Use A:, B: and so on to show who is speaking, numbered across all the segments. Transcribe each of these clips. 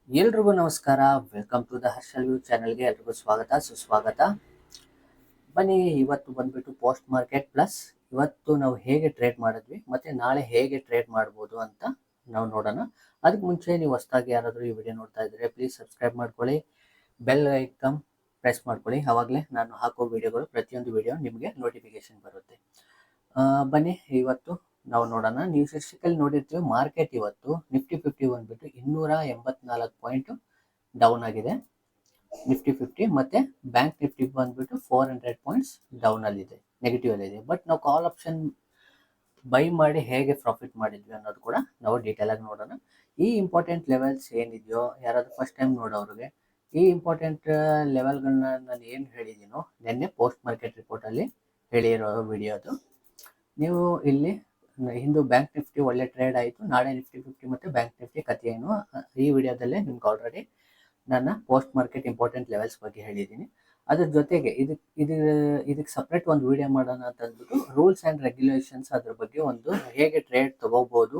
A: ಎಲ್ರಿಗೂ ನಮಸ್ಕಾರ. Welcome to the Harshal view ಚಾನಲ್ಗೆ ಎಲ್ರಿಗೂ ಸ್ವಾಗತ ಸುಸ್ವಾಗತ. ಬನ್ನಿ, ಇವತ್ತು ಬಂದ್ಬಿಟ್ಟು ಪೋಸ್ಟ್ ಮಾರ್ಕೆಟ್ ಪ್ಲಸ್ ಇವತ್ತು ನಾವು ಹೇಗೆ ಟ್ರೇಡ್ ಮಾಡಿದ್ವಿ ಮತ್ತೆ ನಾಳೆ ಹೇಗೆ ಟ್ರೇಡ್ ಮಾಡ್ಬೋದು ಅಂತ ನಾವು ನೋಡೋಣ. ಅದಕ್ಕೆ ಮುಂಚೆ ನೀವು ಹೊಸದಾಗಿ ಯಾರಾದರೂ ಈ ವಿಡಿಯೋ ನೋಡ್ತಾ ಇದ್ರೆ ಪ್ಲೀಸ್ ಸಬ್ಸ್ಕ್ರೈಬ್ ಮಾಡ್ಕೊಳ್ಳಿ, ಬೆಲ್ ಐಕನ್ ಪ್ರೆಸ್ ಮಾಡ್ಕೊಳ್ಳಿ. ಆವಾಗಲೇ ನಾನು ಹಾಕೋ ವಿಡಿಯೋಗಳು ಪ್ರತಿಯೊಂದು ವಿಡಿಯೋ ನಿಮಗೆ ನೋಟಿಫಿಕೇಶನ್ ಬರುತ್ತೆ. ಬನ್ನಿ, ಇವತ್ತು ನಾವು ನೋಡೋಣ. ನೀವು ಶೀರ್ಷಿಕಲ್ಲಿ ನೋಡಿರ್ತೀವಿ, ಮಾರ್ಕೆಟ್ ಇವತ್ತು ನಿಫ್ಟಿ 50 ಬಂದ್ಬಿಟ್ಟು 284 ಪಾಯಿಂಟ್ ಡೌನ್ ಆಗಿದೆ ನಿಫ್ಟಿ 50, ಮತ್ತೆ ಬ್ಯಾಂಕ್ ನಿಫ್ಟಿ ಬಂದ್ಬಿಟ್ಟು 400 ಪಾಯಿಂಟ್ಸ್ ಡೌನ್ ಅಲ್ಲಿದೆ, ನೆಗೆಟಿವ್ ಅಲ್ಲಿದೆ. ಬಟ್ ನಾವು ಕಾಲ್ ಆಪ್ಷನ್ ಬೈ ಮಾಡಿ ಹೇಗೆ ಪ್ರಾಫಿಟ್ ಮಾಡಿದ್ವಿ ಅನ್ನೋದು ಕೂಡ ನಾವು ಡೀಟೇಲ್ ಆಗಿ ನೋಡೋಣ. ಈ ಇಂಪಾರ್ಟೆಂಟ್ ಲೆವೆಲ್ಸ್ ಏನಿದೆಯೋ, ಯಾರಾದ್ರೂ ಫಸ್ಟ್ ಟೈಮ್ ನೋಡೋರಿಗೆ ಈ ಇಂಪಾರ್ಟೆಂಟ್ ಲೆವೆಲ್ಗಳನ್ನ ನಾನು ಏನು ಹೇಳಿದ್ದೀನೋ ನಿನ್ನೆ ಪೋಸ್ಟ್ ಮಾರ್ಕೆಟ್ ರಿಪೋರ್ಟಲ್ಲಿ ಹೇಳಿರೋ ವಿಡಿಯೋ ಅದು. ನೀವು ಇಲ್ಲಿ ಇಂದು ಬ್ಯಾಂಕ್ ನಿಫ್ಟಿ ಒಳ್ಳೆ ಟ್ರೇಡ್ ಆಯಿತು, ನಾಳೆ ನಿಫ್ಟಿ 50 ಮತ್ತು ಬ್ಯಾಂಕ್ ನಿಫ್ಟಿ ಕಥೆ ಏನು ಈ ವಿಡಿಯೋದಲ್ಲೇ ನಿಮ್ಗೆ ಆಲ್ರೆಡಿ ನನ್ನ ಪೋಸ್ಟ್ ಮಾರ್ಕೆಟ್ ಇಂಪಾರ್ಟೆಂಟ್ ಲೆವೆಲ್ಸ್ ಬಗ್ಗೆ ಹೇಳಿದ್ದೀನಿ. ಅದ್ರ ಜೊತೆಗೆ ಇದಕ್ಕೆ ಸಪ್ರೇಟ್ ಒಂದು ವಿಡಿಯೋ ಮಾಡೋಣ ಅಂತ ಅಂದ್ಬಿಟ್ಟು ರೂಲ್ಸ್ ಆ್ಯಂಡ್ ರೆಗ್ಯುಲೇಷನ್ಸ್ ಅದ್ರ ಬಗ್ಗೆ ಒಂದು ಹೇಗೆ ಟ್ರೇಡ್ ತಗೋಬೋದು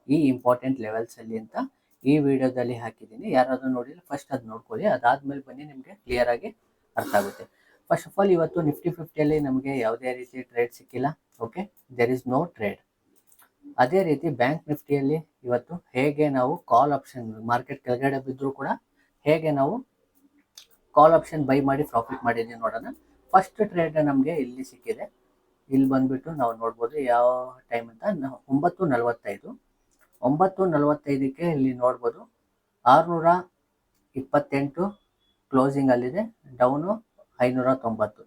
A: ಈ ಇಂಪಾರ್ಟೆಂಟ್ ಲೆವೆಲ್ಸಲ್ಲಿ ಅಂತ ಈ ವಿಡಿಯೋದಲ್ಲಿ ಹಾಕಿದ್ದೀನಿ. ಯಾರಾದರೂ ನೋಡಿದ್ರೆ ಫಸ್ಟ್ ಅದು ನೋಡ್ಕೊಳ್ಳಿ, ಅದಾದಮೇಲೆ ಬನ್ನಿ ನಿಮಗೆ ಕ್ಲಿಯರಾಗಿ ಅರ್ಥ ಆಗುತ್ತೆ. ಫಸ್ಟ್ ಆಫ್ ಆಲ್, ಇವತ್ತು ನಿಫ್ಟಿ 50ಯಲ್ಲಿ ನಮಗೆ ಯಾವುದೇ ರೀತಿ ಟ್ರೇಡ್ ಸಿಕ್ಕಿಲ್ಲ. Okay, there is no trade. ಅದೇ ರೀತಿ ಬ್ಯಾಂಕ್ ನಿಫ್ಟಿಯಲ್ಲಿ ಇವತ್ತು ಹೇಗೆ ನಾವು ಕಾಲ್ ಆಪ್ಷನ್, ಮಾರ್ಕೆಟ್ ಕೆಳಗಡೆ ಬಿದ್ದರೂ ಕೂಡ ಹೇಗೆ ನಾವು ಕಾಲ್ ಆಪ್ಷನ್ ಬೈ ಮಾಡಿ ಪ್ರಾಫಿಟ್ ಮಾಡಿದ್ದೀವಿ ನೋಡೋಣ. ಫಸ್ಟ್ ಟ್ರೇಡ್ ನಮಗೆ ಇಲ್ಲಿ ಸಿಕ್ಕಿದೆ. ಇಲ್ಲಿ ಬಂದ್ಬಿಟ್ಟು ನಾವು ನೋಡ್ಬೋದು ಯಾವ ಟೈಮ್ ಅಂತ, 9:45 ಇಲ್ಲಿ ನೋಡ್ಬೋದು 628 ಕ್ಲೋಸಿಂಗ್ ಅಲ್ಲಿದೆ, ಡೌನು 590.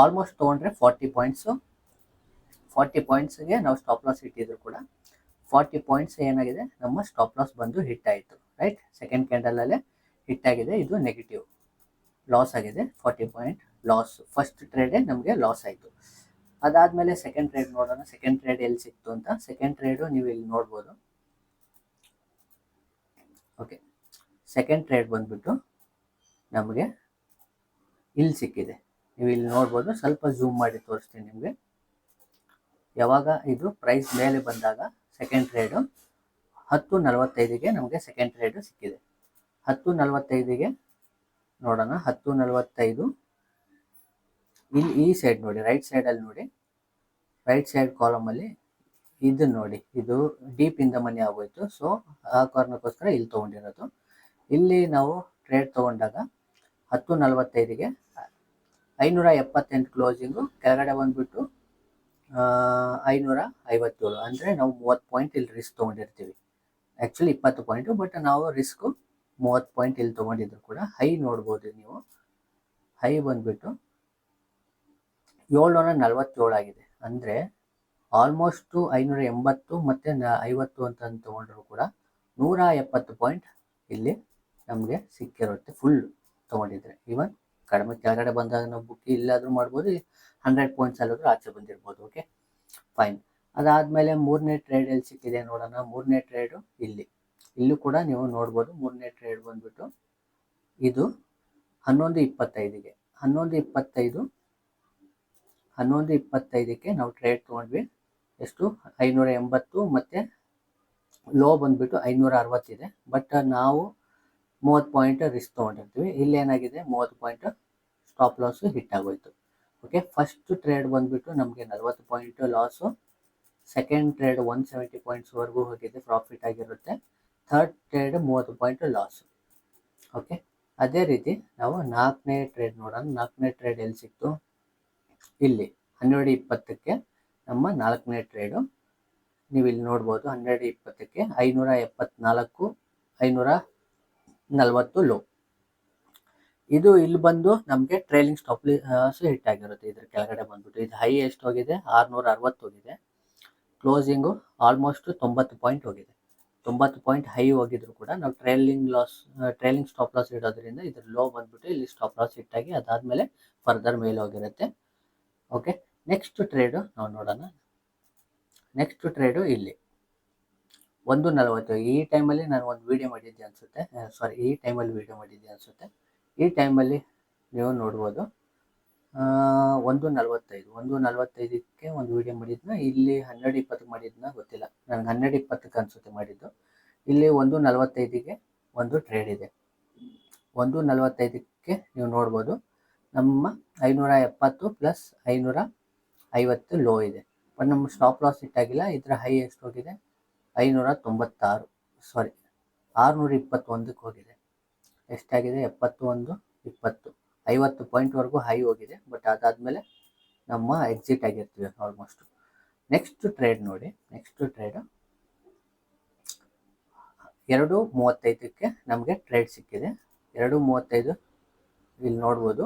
A: ಆಲ್ಮೋಸ್ಟ್ ತೊಗೊಂಡ್ರೆ 40 ಪಾಯಿಂಟ್ಸ್ಗೆ ನಾವು ಸ್ಟಾಪ್ ಲಾಸ್ ಇಟ್ಟಿದ್ರು ಕೂಡ 40 ಪಾಯಿಂಟ್ಸ್ ಏನಾಗಿದೆ, ನಮ್ಮ ಸ್ಟಾಪ್ ಲಾಸ್ ಬಂದು ಹಿಟ್ ಆಯಿತು. ರೈಟ್, ಸೆಕೆಂಡ್ ಕ್ಯಾಂಡಲಲ್ಲೇ ಹಿಟ್ ಆಗಿದೆ, ಇದು ನೆಗೆಟಿವ್ ಲಾಸ್ ಆಗಿದೆ. 40 ಪಾಯಿಂಟ್ ಲಾಸ್, ಫಸ್ಟ್ ಟ್ರೇಡೇ ನಮಗೆ ಲಾಸ್ ಆಯಿತು. ಅದಾದಮೇಲೆ ಸೆಕೆಂಡ್ ಟ್ರೇಡ್ ನೋಡೋಣ. ಸೆಕೆಂಡ್ ಟ್ರೇಡ್ ಎಲ್ಲಿ ಸಿಕ್ತು ಅಂತ. ಸೆಕೆಂಡ್ ಟ್ರೇಡು ನೀವು ಇಲ್ಲಿ ನೋಡ್ಬೋದು. ಓಕೆ, ಸೆಕೆಂಡ್ ಟ್ರೇಡ್ ಬಂದ್ಬಿಟ್ಟು ನಮಗೆ ಇಲ್ಲಿ ಸಿಕ್ಕಿದೆ, ನೀವು ಇಲ್ಲಿ ನೋಡ್ಬೋದು. ಸ್ವಲ್ಪ ಝೂಮ್ ಮಾಡಿ ತೋರಿಸ್ತೀನಿ ನಿಮಗೆ. ಯಾವಾಗ ಇದು ಪ್ರೈಸ್ ಮೇಲೆ ಬಂದಾಗ ಸೆಕೆಂಡ್ ಟ್ರೇಡು 10:45ಗೆ ನಮಗೆ ಸೆಕೆಂಡ್ ಟ್ರೇಡು ಸಿಕ್ಕಿದೆ. 10:45ಗೆ ನೋಡೋಣ. 10:45 ಇಲ್ಲಿ ಈ ಸೈಡ್ ನೋಡಿ, ರೈಟ್ ಸೈಡಲ್ಲಿ ನೋಡಿ, ರೈಟ್ ಸೈಡ್ ಕಾಲಮಲ್ಲಿ ಇದು ನೋಡಿ, ಇದು ಡೀಪ್ ಇನ್ ದ ಮನಿ ಆಗೋಯ್ತು. ಸೊ ಆ ಕಾರಣಕ್ಕೋಸ್ಕರ ಇಲ್ಲಿ ತೊಗೊಂಡಿರೋದು. ಇಲ್ಲಿ ನಾವು ಟ್ರೇಡ್ ತೊಗೊಂಡಾಗ 10:45ಗೆ 578 ಕ್ಲೋಸಿಂಗು, ಕೆಳಗಡೆ ಬಂದ್ಬಿಟ್ಟು 557. ಅಂದರೆ ನಾವು 30 ಪಾಯಿಂಟ್ ಇಲ್ಲಿ ರಿಸ್ಕ್ ತೊಗೊಂಡಿರ್ತೀವಿ. ಆ್ಯಕ್ಚುಲಿ 20 ಪಾಯಿಂಟು, ಬಟ್ ನಾವು ರಿಸ್ಕು 30 ಪಾಯಿಂಟ್ ಇಲ್ಲಿ ತೊಗೊಂಡಿದ್ರು ಕೂಡ. ಹೈ ನೋಡ್ಬೋದು ನೀವು, ಹೈ ಬಂದ್ಬಿಟ್ಟು 747 ಆಗಿದೆ. ಅಂದರೆ ಆಲ್ಮೋಸ್ಟು 580 ಮತ್ತು 50 ಅಂತ ತೊಗೊಂಡ್ರು ಕೂಡ 170 ಪಾಯಿಂಟ್ ಇಲ್ಲಿ ನಮಗೆ ಸಿಕ್ಕಿರುತ್ತೆ ಫುಲ್ ತೊಗೊಂಡಿದ್ರೆ. ಈವನ್ ಕಡಿಮೆ ಕೆಳಗಡೆ ಬಂದಾಗ ನಾವು ಬುಕ್ ಇಲ್ಲಾದರೂ ಮಾಡ್ಬೋದು, 100 ಪಾಯಿಂಟ್ಸ್ ಅಲ್ಲಾದರೂ ಆಚೆ ಬಂದಿರ್ಬೋದು. Okay, fine. ಅದಾದಮೇಲೆ ಮೂರನೇ ಟ್ರೇಡ್ ಎಲ್ಲಿ ಸಿಕ್ಕಿದೆ ನೋಡೋಣ. ಮೂರನೇ ಟ್ರೇಡು ಇಲ್ಲೂ ಕೂಡ ನೀವು ನೋಡ್ಬೋದು. ಮೂರನೇ ಟ್ರೇಡ್ ಬಂದ್ಬಿಟ್ಟು ಇದು 11:25ಗೆ 11:25ಕ್ಕೆ ನಾವು ಟ್ರೇಡ್ ತೊಗೊಂಡ್ವಿ. ಎಷ್ಟು, 580 ಮತ್ತು ಲೋ ಬಂದ್ಬಿಟ್ಟು 560 ಇದೆ. ಬಟ್ ನಾವು 30 ಪಾಯಿಂಟ್ ರಿಸ್ಕ್ ತೊಗೊಂಡಿರ್ತೀವಿ. ಇಲ್ಲೇನಾಗಿದೆ, 30 ಪಾಯಿಂಟ್ ಸ್ಟಾಪ್ ಲಾಸು ಹಿಟ್ ಆಗೋಯ್ತು. ಓಕೆ, ಫಸ್ಟ್ ಟ್ರೇಡ್ ಬಂದ್ಬಿಟ್ಟು ನಮಗೆ 40 ಪಾಯಿಂಟ್ ಲಾಸು. ಸೆಕೆಂಡ್ ಟ್ರೇಡ್ 170 ಪಾಯಿಂಟ್ಸ್ವರೆಗೂ ಹೋಗಿದೆ, ಪ್ರಾಫಿಟ್ ಆಗಿರುತ್ತೆ. Third trade 30 point loss. Okay, ಅದೇ ರೀತಿ ನಾವು ನಾಲ್ಕನೇ ಟ್ರೇಡ್ ನೋಡೋಣ. ನಾಲ್ಕನೇ ಟ್ರೇಡ್ ಎಲ್ಲಿ ಸಿಕ್ತು, ಇಲ್ಲಿ 12:20ಕ್ಕೆ ನಮ್ಮ ನಾಲ್ಕನೇ ಟ್ರೇಡು. ನೀವು ಇಲ್ಲಿ ನೋಡ್ಬೋದು 12:20ಕ್ಕೆ 574, 540 ಲೋ. ಇದು ಇಲ್ಲಿ ಬಂದು ನಮಗೆ ಟ್ರೈಲಿಂಗ್ ಸ್ಟಾಪ್ ಲಾಸು ಹಿಟ್ ಆಗಿರುತ್ತೆ. ಇದ್ರ ಕೆಳಗಡೆ ಬಂದ್ಬಿಟ್ಟು ಇದು ಹೈ ಎಷ್ಟು ಹೋಗಿದೆ, 660 ಹೋಗಿದೆ. ಕ್ಲೋಸಿಂಗು ಆಲ್ಮೋಸ್ಟ್ 90 ಪಾಯಿಂಟ್ ಹೋಗಿದೆ. 90 ಪಾಯಿಂಟ್ ಹೈ ಹೋಗಿದ್ರು ಕೂಡ ನಾವು ಟ್ರೈಲಿಂಗ್ ಸ್ಟಾಪ್ ಲಾಸ್ ಇಡೋದ್ರಿಂದ ಇದ್ರ ಲೋ ಬಂದ್ಬಿಟ್ಟು ಇಲ್ಲಿ ಸ್ಟಾಪ್ ಲಾಸ್ ಹಿಟ್ಟಾಗಿ ಅದಾದಮೇಲೆ ಫರ್ದರ್ ಮೇಲೆ ಹೋಗಿರುತ್ತೆ. ಓಕೆ, ನೆಕ್ಸ್ಟ್ ಟ್ರೇಡು ನಾವು ನೋಡೋಣ. ನೆಕ್ಸ್ಟ್ ಟ್ರೇಡು ಇಲ್ಲಿ 1:40. ಈ ಟೈಮಲ್ಲಿ ನಾನು ಒಂದು ವಿಡಿಯೋ ಮಾಡಿದ್ದೆ ಅನಿಸುತ್ತೆ, ಈ ಟೈಮಲ್ಲಿ ನೀವು ನೋಡ್ಬೋದು 1:45ಕ್ಕೆ ಒಂದು ವಿಡಿಯೋ ಮಾಡಿದ್ನ, ಇಲ್ಲಿ 12:20 ಮಾಡಿದ್ನ ಗೊತ್ತಿಲ್ಲ ನನಗೆ, 12:20ಕ್ಕೆ ಅನಿಸುತ್ತೆ ಮಾಡಿದ್ದು. ಇಲ್ಲಿ 1:45ಗೆ ಒಂದು ಟ್ರೇಡ್ ಇದೆ. 1:45ಕ್ಕೆ ನೀವು ನೋಡ್ಬೋದು ನಮ್ಮ 570 ಪ್ಲಸ್ 550 ಲೋ ಇದೆ. ಬಟ್ ನಮ್ಮ ಸ್ಟಾಪ್ ಲಾಸ್ ಇಟ್ಟಾಗಿಲ್ಲ. ಇದರ ಹೈ ಎಷ್ಟು ಹೋಗಿದೆ? 596, ಸಾರಿ 621ಕ್ಕೆ ಹೋಗಿದೆ. ಎಷ್ಟಾಗಿದೆ? 71, 20, 50 ಪಾಯಿಂಟ್ವರೆಗೂ ಹೈ ಹೋಗಿದೆ. ಬಟ್ ಅದಾದಮೇಲೆ ನಮ್ಮ ಎಕ್ಸಿಟ್ ಆಗಿರ್ತೀವಿ ಆಲ್ಮೋಸ್ಟ್. ನೆಕ್ಸ್ಟ್ ಟ್ರೇಡ್ ನೋಡಿ. ನೆಕ್ಸ್ಟ್ ಟ್ರೇಡ್ 2:35ಕ್ಕೆ ನಮಗೆ ಟ್ರೇಡ್ ಸಿಕ್ಕಿದೆ. 2:35 ಇಲ್ಲಿ ನೋಡ್ಬೋದು.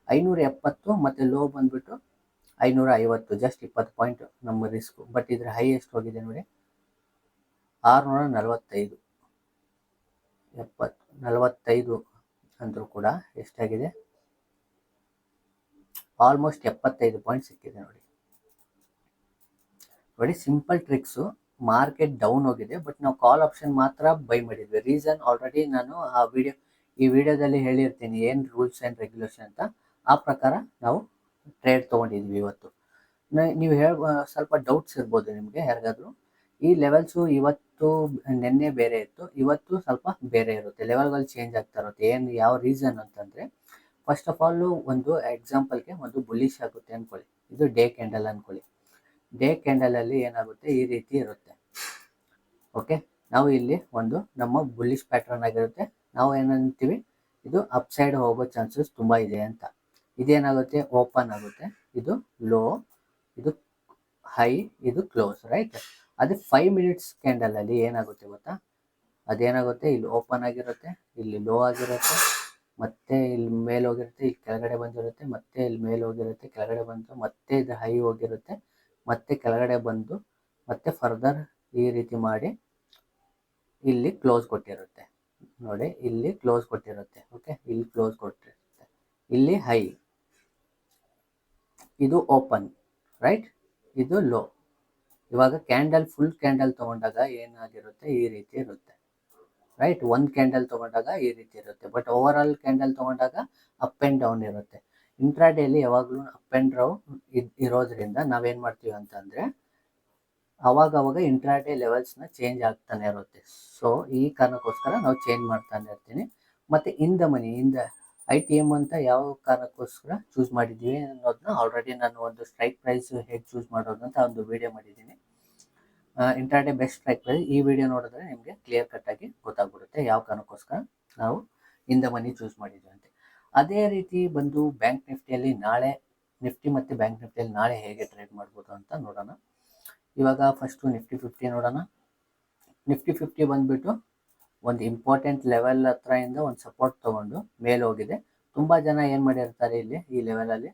A: 570 ಮತ್ತು ಲೋ ಬಂದ್ಬಿಟ್ಟು 550, ಜಸ್ಟ್ 20 ಪಾಯಿಂಟ್ ನಮ್ಮ ರಿಸ್ಕು. ಬಟ್ ಇದ್ರ ಹೈ ಎಷ್ಟು ಹೋಗಿದೆ ನೋಡಿ? 645, 45 ಅಂದರೂ ಕೂಡ ಎಷ್ಟಾಗಿದೆ? ಆಲ್ಮೋಸ್ಟ್ 75 ಪಾಯಿಂಟ್ ಸಿಕ್ಕಿದೆ ನೋಡಿ. Simple tricks. ಮಾರ್ಕೆಟ್ ಡೌನ್ ಹೋಗಿದೆ, ಬಟ್ ನಾವು ಕಾಲ್ ಆಪ್ಷನ್ ಮಾತ್ರ ಬೈ ಮಾಡಿದ್ವಿ. ರೀಸನ್ ಆಲ್ರೆಡಿ ನಾನು ಈ ವಿಡಿಯೋದಲ್ಲಿ ಹೇಳಿರ್ತೀನಿ, ಏನು ರೂಲ್ಸ್ ಆ್ಯಂಡ್ ರೆಗ್ಯುಲೇಷನ್ ಅಂತ. ಆ ಪ್ರಕಾರ ನಾವು ಟ್ರೇಡ್ ತೊಗೊಂಡಿದ್ವಿ ಇವತ್ತು. ನೀವು ಸ್ವಲ್ಪ ಡೌಟ್ಸ್ ಇರ್ಬೋದು ನಿಮಗೆ ಯಾರಿಗಾದರೂ. ಈ ಲೆವೆಲ್ಸು ಇವತ್ತು ನಿನ್ನೆ ಬೇರೆ ಇತ್ತು, ಇವತ್ತು ಸ್ವಲ್ಪ ಬೇರೆ ಇರುತ್ತೆ. ಲೆವೆಲ್ಗಳು ಚೇಂಜ್ ಆಗ್ತಾ ಇರುತ್ತೆ. ಯಾವ ರೀಸನ್ ಅಂತಂದರೆ, ಫಸ್ಟ್ ಆಫ್ ಆಲ್ ಒಂದು ಎಕ್ಸಾಂಪಲ್ಗೆ ಒಂದು ಬುಲಿಶ್ ಆಗುತ್ತೆ ಅಂದ್ಕೊಳ್ಳಿ. ಇದು ಡೇ ಕ್ಯಾಂಡಲ್ ಅಂದ್ಕೊಳ್ಳಿ. ಡೇ ಕ್ಯಾಂಡಲಲ್ಲಿ ಏನಾಗುತ್ತೆ? ಈ ರೀತಿ ಇರುತ್ತೆ. ಓಕೆ, ನಾವು ಇಲ್ಲಿ ಒಂದು ನಮ್ಮ ಬುಲಿಶ್ ಪ್ಯಾಟ್ರನ್ ಆಗಿರುತ್ತೆ. ನಾವು ಏನಂತೀವಿ? ಇದು ಅಪ್ಸೈಡ್ ಹೋಗೋ ಚಾನ್ಸಸ್ ತುಂಬ ಇದೆ ಅಂತ. ಇದೇನಾಗುತ್ತೆ? ಓಪನ್ ಆಗುತ್ತೆ. ಇದು ಲೋ, ಇದು ಹೈ, ಇದು ಕ್ಲೋಸ್, ರೈಟ್? ಅದೇ 5 ಮಿನಿಟ್ಸ್ ಕ್ಯಾಂಡಲಲ್ಲಿ ಏನಾಗುತ್ತೆ ಗೊತ್ತಾ? ಅದೇನಾಗುತ್ತೆ? ಇಲ್ಲಿ ಓಪನ್ ಆಗಿರುತ್ತೆ, ಇಲ್ಲಿ ಲೋ ಆಗಿರುತ್ತೆ, ಮತ್ತೆ ಇಲ್ಲಿ ಮೇಲೆ ಹೋಗಿರುತ್ತೆ, ಇಲ್ಲಿ ಕೆಳಗಡೆ ಬಂದಿರುತ್ತೆ, ಮತ್ತೆ ಇಲ್ಲಿ ಮೇಲೆ ಹೋಗಿರುತ್ತೆ, ಕೆಳಗಡೆ ಬಂದು ಮತ್ತೆ ಇದು ಹೈ ಹೋಗಿರುತ್ತೆ, ಮತ್ತೆ ಕೆಳಗಡೆ ಬಂದು ಮತ್ತೆ ಫರ್ದರ್ ಈ ರೀತಿ ಮಾಡಿ ಇಲ್ಲಿ ಕ್ಲೋಸ್ ಕೊಟ್ಟಿರುತ್ತೆ ನೋಡಿ. ಇಲ್ಲಿ ಕ್ಲೋಸ್ ಕೊಟ್ಟಿರುತ್ತೆ. ಓಕೆ, ಇಲ್ಲಿ ಕ್ಲೋಸ್ ಕೊಟ್ಟಿರುತ್ತೆ, ಇಲ್ಲಿ ಹೈ, ಇದು ಓಪನ್, ರೈಟ್? ಇದು ಲೋ. ಇವಾಗ ಕ್ಯಾಂಡಲ್, ಫುಲ್ ಕ್ಯಾಂಡಲ್ ತೊಗೊಂಡಾಗ ಏನಾಗಿರುತ್ತೆ? ಈ ರೀತಿ ಇರುತ್ತೆ, ರೈಟ್? ಒಂದು ಕ್ಯಾಂಡಲ್ ತೊಗೊಂಡಾಗ ಈ ರೀತಿ ಇರುತ್ತೆ. ಬಟ್ ಓವರ್ ಆಲ್ ಕ್ಯಾಂಡಲ್ ತೊಗೊಂಡಾಗ ಅಪ್ ಆ್ಯಂಡ್ ಡೌನ್ ಇರುತ್ತೆ. ಇಂಟ್ರಾಡೇಲಿ ಯಾವಾಗಲೂ ಅಪ್ ಆ್ಯಂಡ್ ಡೌನ್ ಇರೋದ್ರಿಂದ ನಾವೇನು ಮಾಡ್ತೀವಿ ಅಂತಂದರೆ, ಅವಾಗ ಇಂಟ್ರಾಡೇ ಲೆವೆಲ್ಸ್ನ ಚೇಂಜ್ ಆಗ್ತಾನೆ ಇರುತ್ತೆ. ಸೊ ಈ ಕಾರಣಕ್ಕೋಸ್ಕರ ನಾವು ಚೇಂಜ್ ಮಾಡ್ತಾನೆ ಇರ್ತೀನಿ. ಮತ್ತು ಇಂದ ITM ಅಂತ ಯಾವ ಕಾರಣಕ್ಕೋಸ್ಕರ ಚೂಸ್ ಮಾಡಿದ್ದೀವಿ ಅನ್ನೋದನ್ನ ಆಲ್ರೆಡಿ ನಾನು ಒಂದು ಸ್ಟ್ರೈಕ್ ಪ್ರೈಸ್ ಹೇಗೆ ಚೂಸ್ ಮಾಡೋದು ಅಂತ ಒಂದು ವಿಡಿಯೋ ಮಾಡಿದ್ದೀನಿ. Intraday best strike price. ಈ ವಿಡಿಯೋ ನೋಡಿದ್ರೆ ನಿಮಗೆ ಕ್ಲಿಯರ್ ಕಟ್ಟಾಗಿ ಗೊತ್ತಾಗ್ಬಿಡುತ್ತೆ ಯಾವ ಕಾರಣಕ್ಕೋಸ್ಕರ ನಾವು ಚೂಸ್ ಮಾಡಿದ್ದೀವಿ ಅಂತ. ಅದೇ ರೀತಿ ಬಂದು ಬ್ಯಾಂಕ್ ನಿಫ್ಟಿಯಲ್ಲಿ ನಾಳೆ, ನಿಫ್ಟಿ ಮತ್ತು ಬ್ಯಾಂಕ್ ನಿಫ್ಟಿಯಲ್ಲಿ ನಾಳೆ ಹೇಗೆ ಟ್ರೇಡ್ ಮಾಡ್ಬೋದು ಅಂತ ನೋಡೋಣ. ಇವಾಗ ಫಸ್ಟು ನಿಫ್ಟಿ 50 ನೋಡೋಣ. ನಿಫ್ಟಿ 50 ಬಂದುಬಿಟ್ಟು ಒಂದು ಇಂಪಾರ್ಟೆಂಟ್ ಲೆವೆಲ್ ಹತ್ರದಿಂದ ಒಂದು ಸಪೋರ್ಟ್ ತೊಗೊಂಡು ಮೇಲೆ ಹೋಗಿದೆ. ತುಂಬ ಜನ ಏನು ಮಾಡಿರ್ತಾರೆ, ಈ ಲೆವೆಲಲ್ಲಿ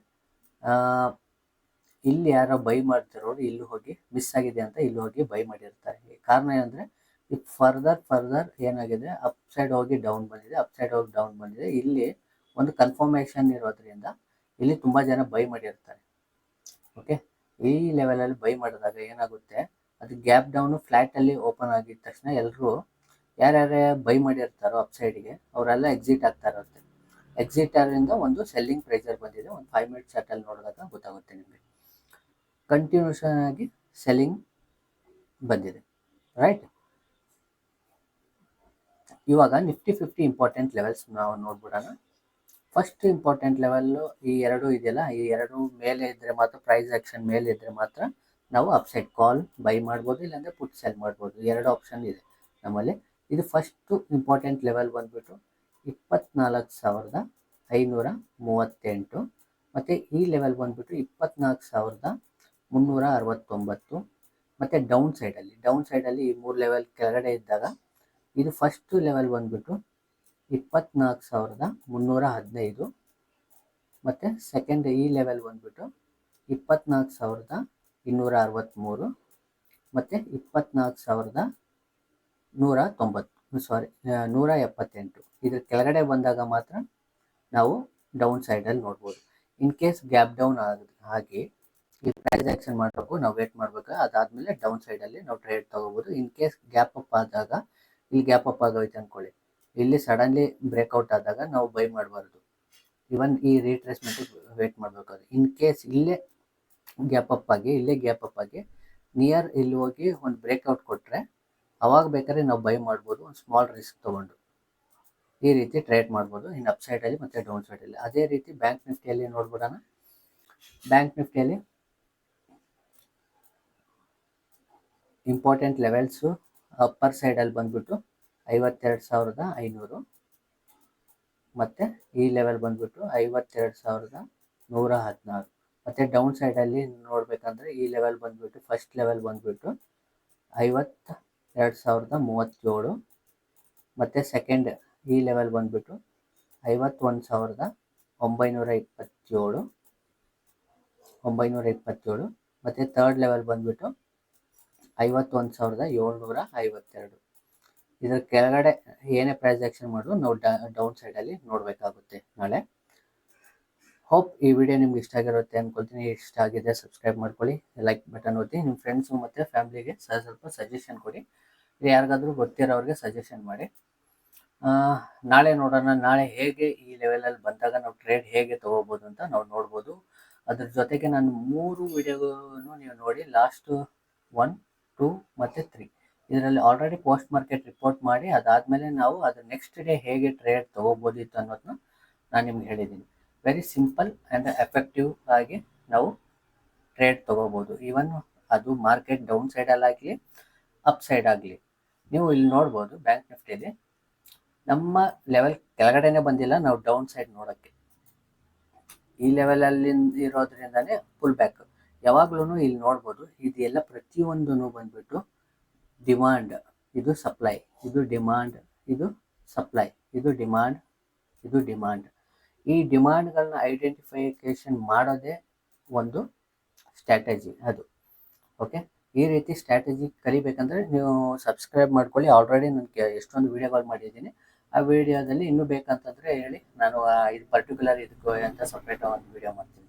A: ಇಲ್ಲಿ ಯಾರೋ ಬೈ ಮಾಡ್ತಿರೋರು ಇಲ್ಲಿ ಹೋಗಿ ಮಿಸ್ ಆಗಿದೆ ಅಂತ ಇಲ್ಲಿ ಹೋಗಿ ಬೈ ಮಾಡಿರ್ತಾರೆ. ಕಾರಣ ಏನಂದರೆ, ಈಗ ಫರ್ದರ್ ಏನಾಗಿದೆ? ಅಪ್ ಸೈಡ್ ಹೋಗಿ ಡೌನ್ ಬಂದಿದೆ. ಇಲ್ಲಿ ಒಂದು ಕನ್ಫರ್ಮೇಷನ್ ಇರೋದ್ರಿಂದ ಇಲ್ಲಿ ತುಂಬ ಜನ ಬೈ ಮಾಡಿರ್ತಾರೆ. ಓಕೆ, ಈ ಲೆವೆಲಲ್ಲಿ ಬೈ ಮಾಡಿದಾಗ ಏನಾಗುತ್ತೆ? ಅದು ಗ್ಯಾಪ್ ಡೌನು ಫ್ಲ್ಯಾಟಲ್ಲಿ ಓಪನ್ ಆಗಿದ ತಕ್ಷಣ ಎಲ್ಲರೂ ಯಾರ್ಯಾರೇ ಬೈ ಮಾಡಿರ್ತಾರೋ ಅಪ್ಸೈಡ್ಗೆ ಅವರೆಲ್ಲ ಎಕ್ಸಿಟ್ ಆಗ್ತಾ ಇರುತ್ತೆ. ಎಕ್ಸಿಟ್ ಆದ್ರಿಂದ ಒಂದು ಸೆಲ್ಲಿಂಗ್ ಪ್ರೆಷರ್ ಬಂದಿದೆ. ಒಂದು 5 ಮಿನಿಟ್ಸ್ ಚಾರ್ಟಲ್ಲಿ ನೋಡಿದಾಗ ಗೊತ್ತಾಗುತ್ತೆ ನಿಮಗೆ. ಕಂಟಿನ್ಯೂಷನ್ ಆಗಿ ಸೆಲ್ಲಿಂಗ್ ಬಂದಿದೆ, ರೈಟ್? ಇವಾಗ ನಿಫ್ಟಿ 50 ಇಂಪಾರ್ಟೆಂಟ್ ಲೆವೆಲ್ಸ್ ನಾವು ನೋಡ್ಬಿಡೋಣ. ಫಸ್ಟ್ ಇಂಪಾರ್ಟೆಂಟ್ ಲೆವೆಲ್ಲು ಈ ಎರಡು ಇದೆಯಲ್ಲ, ಈ ಎರಡು ಮೇಲೆ ಇದ್ದರೆ ಮಾತ್ರ, ಪ್ರೈಸ್ ಆ್ಯಕ್ಷನ್ ಮೇಲೆ ಇದ್ದರೆ ಮಾತ್ರ ನಾವು ಅಪ್ಸೈಡ್ ಕಾಲ್ ಬೈ ಮಾಡ್ಬೋದು, ಇಲ್ಲಾಂದರೆ ಪುಟ್ ಸೆಲ್ ಮಾಡ್ಬೋದು. ಎರಡು ಆಪ್ಷನ್ ಇದೆ ನಮ್ಮಲ್ಲಿ. ಇದು ಫಸ್ಟು ಇಂಪಾರ್ಟೆಂಟ್ ಲೆವೆಲ್ ಬಂದುಬಿಟ್ಟು 24,538. ಮತ್ತು ಈ ಲೆವೆಲ್ ಬಂದುಬಿಟ್ಟು 24,369. ಮತ್ತು ಡೌನ್ ಸೈಡಲ್ಲಿ ಈ 3 ಲೆವೆಲ್ ಕೆಳಗಡೆ ಇದ್ದಾಗ ಇದು ಫಸ್ಟು ಲೆವೆಲ್ ಬಂದುಬಿಟ್ಟು 24,315. ಮತ್ತು ಸೆಕೆಂಡ್ ಈ ಲೆವೆಲ್ ಬಂದುಬಿಟ್ಟು 24,263. ಮತ್ತು 178. ಇದ್ರ ಕೆಳಗಡೆ ಬಂದಾಗ ಮಾತ್ರ ನಾವು ಡೌನ್ ಸೈಡಲ್ಲಿ ನೋಡ್ಬೋದು. ಇನ್ ಕೇಸ್ ಗ್ಯಾಪ್ ಡೌನ್ ಆಗಿ ಈ ಪ್ರೈಸ್ ಆ್ಯಕ್ಷನ್ ಮಾಡಬೇಕು, ನಾವು ವೇಟ್ ಮಾಡಬೇಕು. ಅದಾದಮೇಲೆ ಡೌನ್ ಸೈಡಲ್ಲಿ ನಾವು ಟ್ರೇಡ್ ತೊಗೋಬೋದು. ಇನ್ ಕೇಸ್ ಗ್ಯಾಪ್ ಅಪ್ ಆದಾಗ, ಇಲ್ಲಿ ಗ್ಯಾಪ್ ಅಪ್ ಆಗೋಯ್ತು ಅಂದ್ಕೊಳ್ಳಿ, ಇಲ್ಲಿ ಸಡನ್ಲಿ ಬ್ರೇಕ್ಔಟ್ ಆದಾಗ ನಾವು ಬೈ ಮಾಡಬಾರ್ದು. ಇವನ್ ಈ ರೀಟ್ರೇಸ್ಮೆಂಟಿಗೆ ವೇಟ್ ಮಾಡಬೇಕಾದ್ರೆ, ಇನ್ ಕೇಸ್ ಇಲ್ಲೇ ಗ್ಯಾಪ್ ಅಪ್ ಆಗಿ ನಿಯರ್ ಇಲ್ಲಿ ಹೋಗಿ ಒಂದು ಬ್ರೇಕ್ಔಟ್ ಕೊಟ್ಟರೆ ಅವಾಗ ಬೇಕಾದ್ರೆ ನಾವು ಬೈ ಮಾಡ್ಬೋದು, ಒಂದು ಸ್ಮಾಲ್ ರಿಸ್ಕ್ ತೊಗೊಂಡು. ಈ ರೀತಿ ಟ್ರೇಡ್ ಮಾಡ್ಬೋದು ಇನ್ನು ಅಪ್ ಸೈಡಲ್ಲಿ ಮತ್ತು ಡೌನ್ ಸೈಡಲ್ಲಿ. ಅದೇ ರೀತಿ ಬ್ಯಾಂಕ್ ನಿಫ್ಟಿಯಲ್ಲಿ ನೋಡ್ಬಿಡೋಣ. ಬ್ಯಾಂಕ್ ನಿಫ್ಟಿಯಲ್ಲಿ ಇಂಪಾರ್ಟೆಂಟ್ ಲೆವೆಲ್ಸು ಅಪ್ಪರ್ ಸೈಡಲ್ಲಿ ಬಂದ್ಬಿಟ್ಟು 52,500 ಮತ್ತು ಈ ಲೆವೆಲ್ ಬಂದ್ಬಿಟ್ಟು 52,116. ಮತ್ತು ಡೌನ್ ಸೈಡಲ್ಲಿ ನೋಡಬೇಕಂದ್ರೆ ಈ ಲೆವೆಲ್ ಬಂದ್ಬಿಟ್ಟು ಫಸ್ಟ್ ಲೆವೆಲ್ ಬಂದ್ಬಿಟ್ಟು 52,037 ಮತ್ತು ಸೆಕೆಂಡ್ ಈ ಲೆವೆಲ್ ಬಂದ್ಬಿಟ್ಟು 51,927 ಮತ್ತು ಥರ್ಡ್ ಲೆವೆಲ್ ಬಂದ್ಬಿಟ್ಟು 51,752. ಇದರ ಕೆಳಗಡೆ ಏನೇ ಪ್ರೈಸ್ ಆ್ಯಕ್ಷನ್ ಮಾಡಿದ್ರು ನಾವು ಡೌನ್ ಸೈಡಲ್ಲಿ ನೋಡಬೇಕಾಗುತ್ತೆ ನಾಳೆ. ಹೋಪ್ ಈ ವಿಡಿಯೋ ನಿಮ್ಗೆ ಇಷ್ಟ ಆಗಿರುತ್ತೆ ಅಂದ್ಕೊಳ್ತೀನಿ. ಇಷ್ಟ ಆಗಿದೆ ಸಬ್ಸ್ಕ್ರೈಬ್ ಮಾಡ್ಕೊಳ್ಳಿ, ಲೈಕ್ ಬಟನ್ ಒತ್ತಿ, ನಿಮ್ಮ ಫ್ರೆಂಡ್ಸು ಮತ್ತು ಫ್ಯಾಮ್ಲಿಗೆ ಸ್ವಲ್ಪ ಸಜೆಷನ್ ಕೊಡಿ, ಯಾರಿಗಾದರೂ ಗೊತ್ತಿರೋರಿಗೆ ಸಜೆಷನ್ ಮಾಡಿ. ನಾಳೆ ನೋಡೋಣ, ನಾಳೆ ಹೇಗೆ ಈ ಲೆವೆಲಲ್ಲಿ ಬಂದಾಗ ನಾವು ಟ್ರೇಡ್ ಹೇಗೆ ತೊಗೋಬೋದು ಅಂತ ನಾವು ನೋಡ್ಬೋದು. ಅದ್ರ ಜೊತೆಗೆ ನಾನು 3 ವಿಡಿಯೋನು ನೀವು ನೋಡಿ, ಲಾಸ್ಟ್ 1, 2 ಮತ್ತು 3 ಇದರಲ್ಲಿ ಆಲ್ರೆಡಿ ಪೋಸ್ಟ್ ಮಾರ್ಕೆಟ್ ರಿಪೋರ್ಟ್ ಮಾಡಿ ಅದಾದಮೇಲೆ ನಾವು ಅದು ನೆಕ್ಸ್ಟ್ ಡೇ ಹೇಗೆ ಟ್ರೇಡ್ ತೊಗೋಬೋದಿತ್ತು ಅನ್ನೋದನ್ನ ನಾನು ನಿಮ್ಗೆ ಹೇಳಿದ್ದೀನಿ. ವೆರಿ ಸಿಂಪಲ್ ಆ್ಯಂಡ್ ಎಫೆಕ್ಟಿವ್ ಆಗಿ ನಾವು ಟ್ರೇಡ್ ತೊಗೋಬೋದು. ಈವನ್ ಅದು ಮಾರ್ಕೆಟ್ ಡೌನ್ ಸೈಡಲ್ಲಾಗಲಿ ಅಪ್ ಸೈಡ್ ಆಗಲಿ. ನೀವು ಇಲ್ಲಿ ನೋಡ್ಬೋದು ಬ್ಯಾಂಕ್ ನಿಫ್ಟಿಯಲ್ಲಿ ನಮ್ಮ ಲೆವೆಲ್ ಕೆಳಗಡೆನೇ ಬಂದಿಲ್ಲ, ನಾವು ಡೌನ್ ಸೈಡ್ ನೋಡೋಕ್ಕೆ ಈ ಲೆವೆಲಲ್ಲಿ ಇರೋದ್ರಿಂದನೇ ಫುಲ್ ಬ್ಯಾಕ್. ಯಾವಾಗ್ಲೂ ಇಲ್ಲಿ ನೋಡ್ಬೋದು ಇದೆಲ್ಲ ಪ್ರತಿಯೊಂದೂ ಬಂದ್ಬಿಟ್ಟು ಡಿಮಾಂಡ್, ಇದು ಸಪ್ಲೈ, ಇದು ಡಿಮಾಂಡ್, ಇದು ಸಪ್ಲೈ, ಇದು ಡಿಮಾಂಡ್, ಇದು ಡಿಮಾಂಡ್. ಈ ಡಿಮಾಂಡ್ಗಳನ್ನ ಐಡೆಂಟಿಫಿಕೇಶನ್ ಮಾಡೋದೇ ಒಂದು ಸ್ಟ್ರಾಟಜಿ ಅದು. ಓಕೆ, ಈ ರೀತಿ ಸ್ಟ್ರಾಟಜಿ ಕಲಿಬೇಕಂದ್ರೆ ನೀವು ಸಬ್ಸ್ಕ್ರೈಬ್ ಮಾಡ್ಕೊಳ್ಳಿ. ಆಲ್ರೆಡಿ ನನಗೆ ಎಷ್ಟೊಂದು ವೀಡಿಯೋಗಳು ಮಾಡಿದ್ದೀನಿ. ಆ ವಿಡಿಯೋದಲ್ಲಿ ಇನ್ನೂ ಬೇಕಂತಂದರೆ ಹೇಳಿ, ನಾನು ಇದು ಪರ್ಟಿಕ್ಯುಲರ್ ಇದಕ್ಕೆ ಅಂತ ಸಪ್ರೇಟ್ ಒಂದು ವೀಡಿಯೋ ಮಾಡ್ತೀನಿ.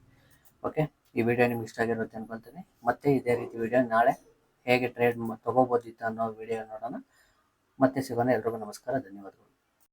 A: ಓಕೆ, ಈ ವಿಡಿಯೋ ನಿಮ್ಗೆ ಇಷ್ಟ ಆಗಿರುತ್ತೆ ಅನ್ಕೊಳ್ತೀನಿ. ಮತ್ತೆ ಇದೇ ರೀತಿ ವಿಡಿಯೋ ನಾಳೆ ಹೇಗೆ ಟ್ರೇಡ್ ತೊಗೋಬೋದಿತ್ತು ಅನ್ನೋ ವಿಡಿಯೋ ನೋಡೋಣ. ಮತ್ತೆ ಸಿಗೋಣ. ಎಲ್ರಿಗೂ ನಮಸ್ಕಾರ, ಧನ್ಯವಾದಗಳು.